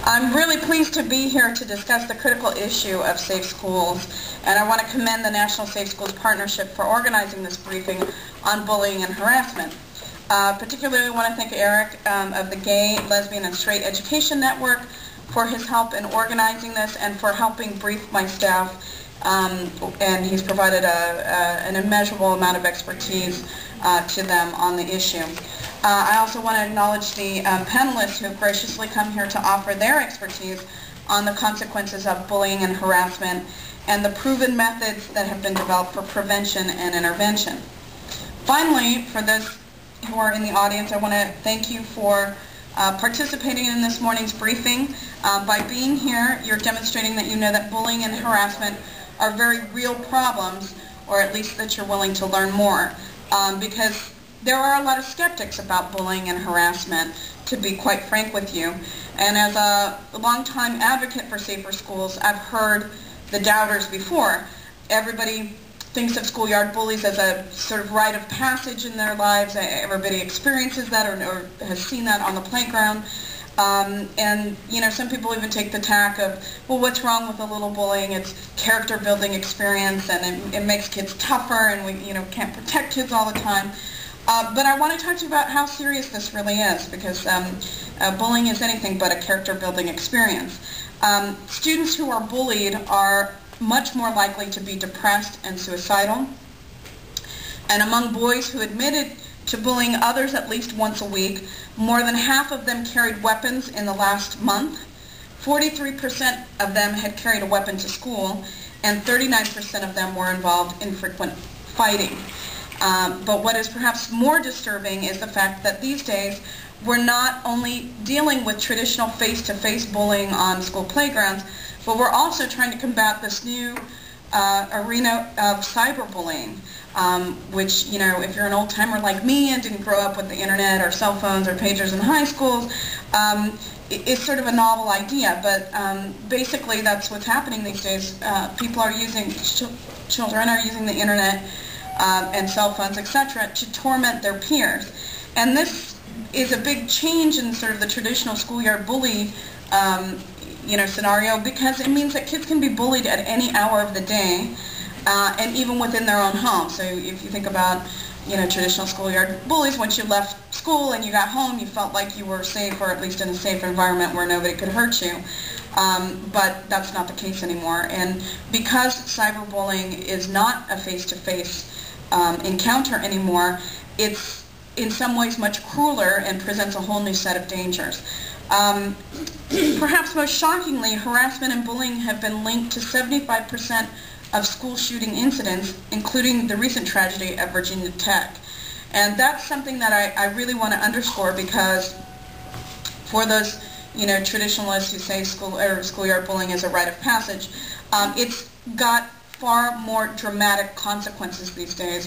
I'm really pleased to be here to discuss the critical issue of safe schools, and I want to commend the National Safe Schools Partnership for organizing this briefing on bullying and harassment. Particularly, I want to thank Eric of the Gay, Lesbian, and Straight Education Network for his help in organizing this and for helping brief my staff, and he's provided an immeasurable amount of expertise to them on the issue. I also want to acknowledge the panelists who have graciously come here to offer their expertise on the consequences of bullying and harassment and the proven methods that have been developed for prevention and intervention. Finally, for those who are in the audience, I want to thank you for participating in this morning's briefing. By being here, you're demonstrating that you know that bullying and harassment are very real problems, or at least that you're willing to learn more, because there are a lot of skeptics about bullying and harassment, to be quite frank with you. And as a longtime advocate for safer schools, I've heard the doubters before. Everybody thinks of schoolyard bullies as a sort of rite of passage in their lives. Everybody experiences that or has seen that on the playground. And, you know, some people even take the tack of, well, what's wrong with a little bullying? It's character building experience, and it makes kids tougher, and we, you know, can't protect kids all the time. But I want to talk to you about how serious this really is, because bullying is anything but a character building experience. Students who are bullied are much more likely to be depressed and suicidal. And among boys who admitted to bullying others at least once a week, more than half of them carried weapons in the last month. 43% of them had carried a weapon to school, and 39% of them were involved in frequent fighting. But what is perhaps more disturbing is the fact that these days we're not only dealing with traditional face-to-face bullying on school playgrounds, but we're also trying to combat this new arena of cyberbullying, which, you know, if you're an old-timer like me and didn't grow up with the internet or cell phones or pagers in high schools, it's sort of a novel idea, but basically that's what's happening these days. People are using, children are using the internet and cell phones, etc., to torment their peers. And this is a big change in sort of the traditional schoolyard bully scenario, because it means that kids can be bullied at any hour of the day, and even within their own home. So if you think about, you know, traditional schoolyard bullies, once you left school and you got home, you felt like you were safe, or at least in a safe environment where nobody could hurt you. But that's not the case anymore. And because cyberbullying is not a face-to-face encounter anymore, it's in some ways much crueler and presents a whole new set of dangers. Perhaps most shockingly, harassment and bullying have been linked to 75% of school shooting incidents, including the recent tragedy at Virginia Tech. And that's something that I really want to underscore, because for those, you know, traditionalists who say schoolyard bullying is a rite of passage, it's got far more dramatic consequences these days.